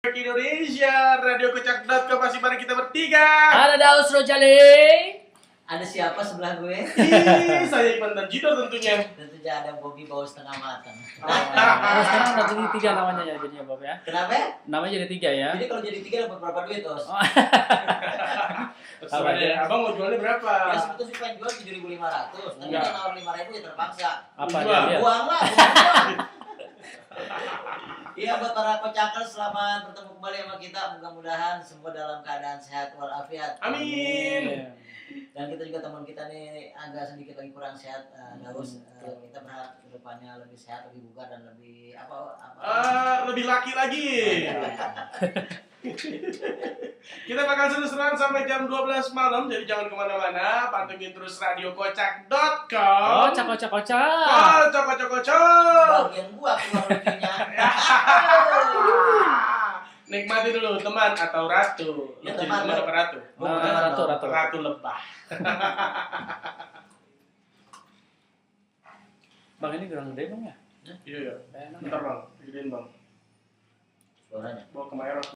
Indonesia, radiokocak.com masih bareng kita bertiga. Ada Daus Rojali. Ada siapa sebelah gue? Ih, saya Ivan dan Jido tentunya. Tentunya ada Bobby bau setengah matang. Nah, sekarang udah jadi 3 namanya ya jadinya Bob ya. Kenapa? Namanya jadi 3 ya. Jadi kalau jadi 3 dapat berapa duit, Os? Terserah deh, abang mau jualnya berapa? Ya sebetulnya sih pengen jual 7.500, tapi Enggak. kan nawar 5.000 ya terpaksa. Apa Jual. dia? Buang lah, buang. Iya, buat para kocakers, selamat bertemu kembali sama kita. Mudah-mudahan semua dalam keadaan sehat walafiat. Amin. Dan kita juga teman kita nih agak sedikit lagi kurang sehat, Daus. Kita berharap kedepannya lebih sehat, lebih bugar dan lebih Lebih laki lagi. Kita bakal seru-seruan sampai jam 12 malam, jadi jangan kemana-mana. Pantengin terus radiokocak.com. Kocak. Kocak. bagian gua keluar lucunya. Nikmati dulu teman atau ratu. Ya, Jadi teman. teman apa ratu? Ratu lebah. Bang ini kurang gede Bang ya? Iya. Enak. Bentar bang, gedein bang. Suaranya. Bawa ke Mayoros.